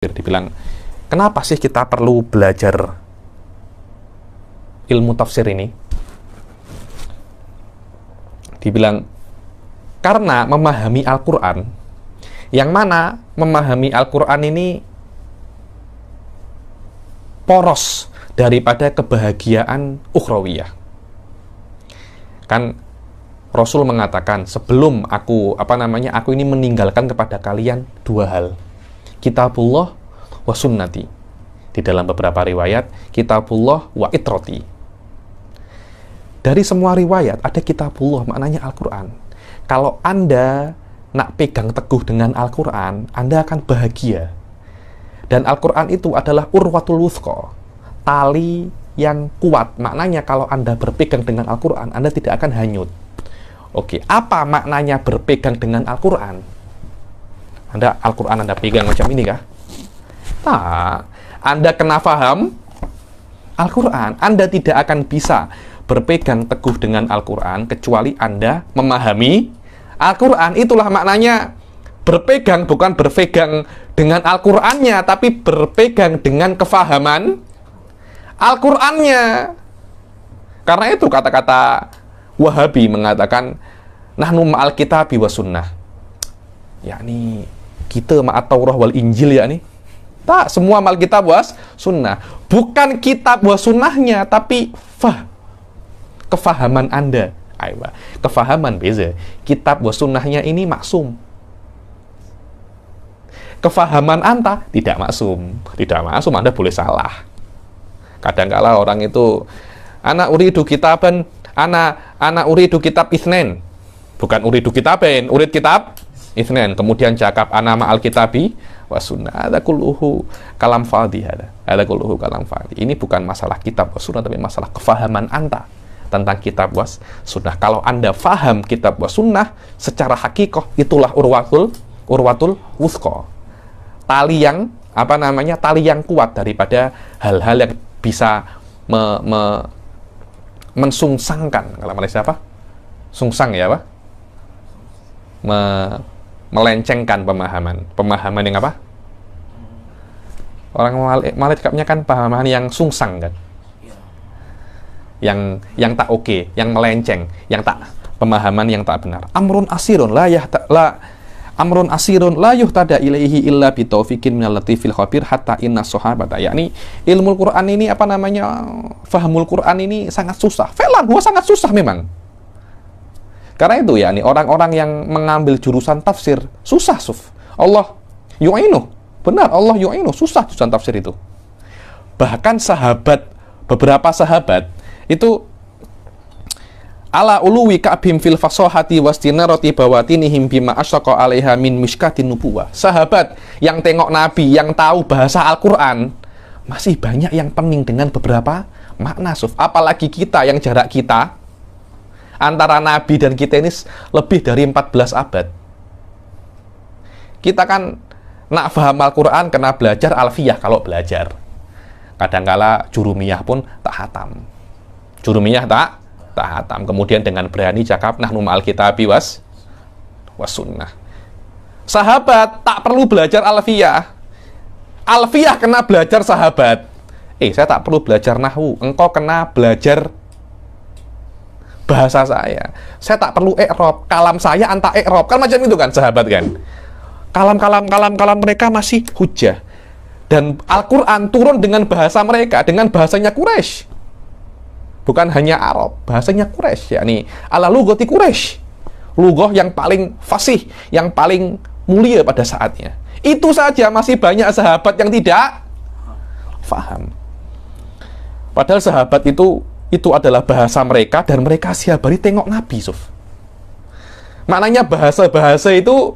Dibilang, kenapa sih kita perlu belajar ilmu tafsir ini? Dibilang, karena memahami Al-Quran, yang mana memahami Al-Quran ini poros daripada kebahagiaan ukhrawiyah. Kan Rasul mengatakan, sebelum aku ini meninggalkan kepada kalian dua hal. Kitabullah wa sunnati. Di dalam beberapa riwayat, kitabullah wa itrati. Dari semua riwayat ada kitabullah, maknanya Al-Quran. Kalau Anda nak pegang teguh dengan Al-Quran, Anda akan bahagia. Dan Al-Quran itu adalah urwatul wuthqa, tali yang kuat. Maknanya kalau Anda berpegang dengan Al-Quran, Anda tidak akan hanyut. Oke, apa maknanya berpegang dengan Al-Quran? Al-Quran Anda pegang macam ini kah? Tak. Anda kena faham Al-Quran. Anda tidak akan bisa berpegang teguh dengan Al-Quran kecuali Anda memahami Al-Quran. Itulah maknanya berpegang, bukan berpegang dengan Al-Qurannya, tapi berpegang dengan kefahaman Al-Qurannya. Karena itu kata-kata Wahabi mengatakan, nahnu ma'al kitabi wa sunnah. Yakni kita ma'at Taurah wal Injil, yakni tak, semua ma'al kitab was sunnah. Bukan kitab was sunnahnya, tapi kefahaman Anda. Aywa, kefahaman beza. Kitab was sunnahnya ini maksum. Kefahaman Anda tidak maksum. Tidak maksum, Anda boleh salah. Kadang-kala orang itu, ana uridu kitaban, ana uridu kitab Itsnain. Bukan uridu kitaben, urid kitab Itsnain. Kemudian cakap ana ma'al kitabi wa sunnah. Ada kulluhu kalam fadhi. Ada kulluhu kalam fadhi. Ini bukan masalah kitab wa sunnah, tapi masalah kefahaman Anda tentang kitab wa sunnah. Kalau Anda faham kitab wa sunnah secara hakikoh, itulah urwatul wuthqa. Tali yang tali yang kuat daripada hal-hal yang bisa mensungsangkan. Kalau Malaysia apa? Sungsang ya, apa? Melencengkan pemahaman yang apa? Orang Malik cakapnya kan pemahaman yang sungsang kan, yang tak oke, yang melenceng, yang tak, pemahaman yang tak benar. Amrun asirun la yuhtada ilaihi illa bitaufiqin minal latifil khabir hatta inna sahabata. Yakni ilmu Quran ini fahamul Quran ini sangat susah. Felan, gua sangat susah memang. Karena itu yakni orang-orang yang mengambil jurusan tafsir susah, Allah yu'inu. Benar, Allah yu'inu, susah jurusan tafsir itu. Bahkan beberapa sahabat itu ala uluwi ka'bim fil fasahati wastinarati bawatinihim bima asyaqa 'alaiha min mishkatin nubuwah. Sahabat yang tengok Nabi, yang tahu bahasa Al-Quran, masih banyak yang pening dengan beberapa makna, apalagi kita yang jarak kita antara Nabi dan kita ini lebih dari 14 abad. Kita kan nak paham Al-Quran kena belajar alfiyah kalau belajar. Kadangkala jurumiyah pun tak hatam. Jurumiyah tak hatam. Kemudian dengan berani cakap nahnu ma'al kitabi was sunnah. Sahabat tak perlu belajar alfiyah. Alfiyah kena belajar sahabat. Saya tak perlu belajar nahwu. Engkau kena belajar bahasa saya tak perlu i'rab, kalam saya anta i'rab, kan macam itu kan sahabat kan. Kalam mereka masih hujah, dan Al-Quran turun dengan bahasa mereka, dengan bahasanya Quraisy, bukan hanya Arab, bahasanya Quraisy, yakni ala lughati Quraisy, lughah yang paling fasih, yang paling mulia pada saatnya. Itu saja masih banyak sahabat yang tidak faham, padahal sahabat itu adalah bahasa mereka, dan mereka setiap hari tengok Nabi, Maknanya bahasa-bahasa itu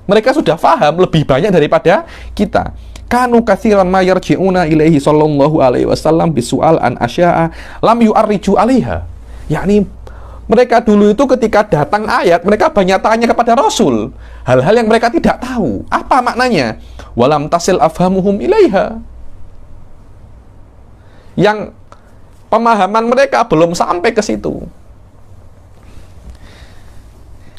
mereka sudah faham lebih banyak daripada kita. Kanu katsiran ma yarji'una ilaihi sallallahu alaihi wasallam bisu'al an asya'a lam yu'arriju 'alaiha. Yakni mereka dulu itu ketika datang ayat, mereka banyak tanya kepada Rasul hal-hal yang mereka tidak tahu. Apa maknanya? Walam tasil afhamuhum ilaiha. Yang pemahaman mereka belum sampai ke situ.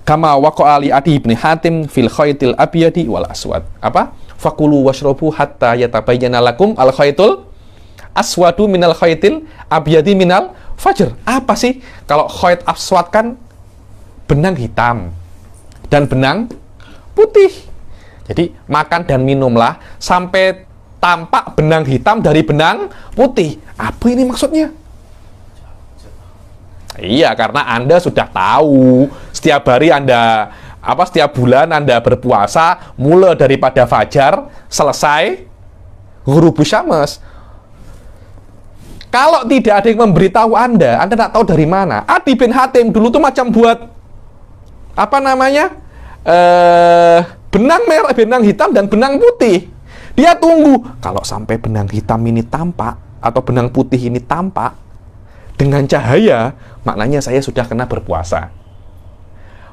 Kama waqa'a li Adi bin Hatim fil khaytil abyadi wal aswad. fakulu washrabu hatta yatabayyana lakum al-khaytul aswadu minal khaytil abyadi minal fajr. Apa sih? Kalau khayt aswad kan benang hitam dan benang putih. Jadi makan dan minumlah sampai tampak benang hitam dari benang putih. Apa ini maksudnya? Iya, karena Anda sudah tahu setiap hari Anda setiap bulan Anda berpuasa mulai daripada fajar selesai ghurubus syams. Kalau tidak ada yang memberitahu Anda tidak tahu dari mana. Adi bin Hatim dulu tuh macam buat benang merah, benang hitam dan benang putih. Dia tunggu kalau sampai benang hitam ini tampak atau benang putih ini tampak dengan cahaya, maknanya saya sudah kena berpuasa.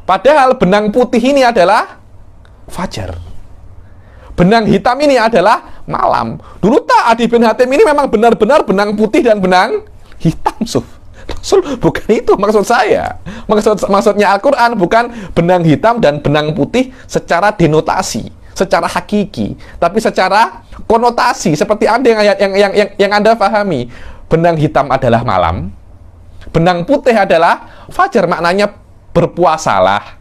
Padahal benang putih ini adalah fajar. Benang hitam ini adalah malam. Dulu tak Adi bin Hatim ini memang benar-benar benang putih dan benang hitam. Rasul, bukan itu maksud saya. Maksudnya Al-Quran bukan benang hitam dan benang putih secara denotasi, secara hakiki, tapi secara konotasi seperti Anda yang Anda pahami. Benang hitam adalah malam, benang putih adalah fajar, maknanya berpuasalah.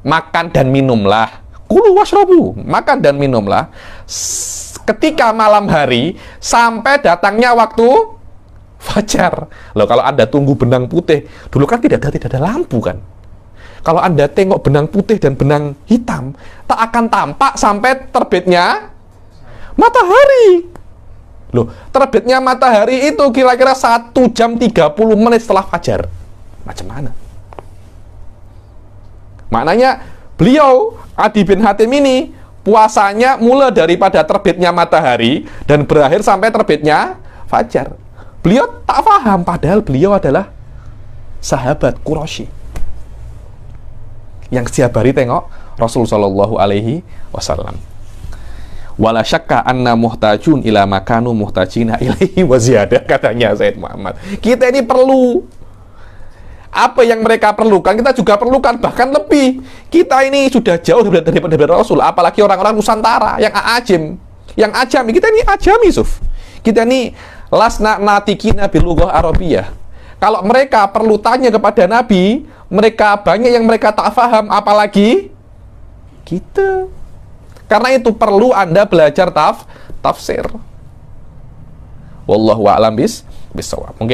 Makan dan minumlah. Kulu washrabu, makan dan minumlah ketika malam hari sampai datangnya waktu fajar. Loh, kalau Anda tunggu benang putih, dulu kan tidak ada lampu kan. Kalau Anda tengok benang putih dan benang hitam, tak akan tampak sampai terbitnya matahari. Loh, terbitnya matahari itu kira-kira 1 jam 30 menit setelah fajar. Macam mana? Maknanya beliau, Adi bin Hatim ini, puasanya mulai daripada terbitnya matahari dan berakhir sampai terbitnya fajar. Beliau tak paham, padahal beliau adalah sahabat Quraisy yang setiap hari tengok Rasul Shallallahu Alaihi Wasallam. Wala syakka anna muhtajun ila makanu muhtajina ilaihi wa ziyadah, katanya Sayyid Muhammad. Kita ini perlu apa yang mereka perlukan, kita juga perlukan, bahkan lebih. Kita ini sudah jauh daripada Rasul, apalagi orang-orang Nusantara yang ajam, yang ajami. Kita ini ajami, Suf. Kita ini lasna natikina bilughah Arabiyah. Kalau mereka perlu tanya kepada Nabi, mereka banyak yang mereka tak paham, apalagi kita. Karena itu perlu Anda belajar tafsir. Wallahu a'lam bisawab. Mungkin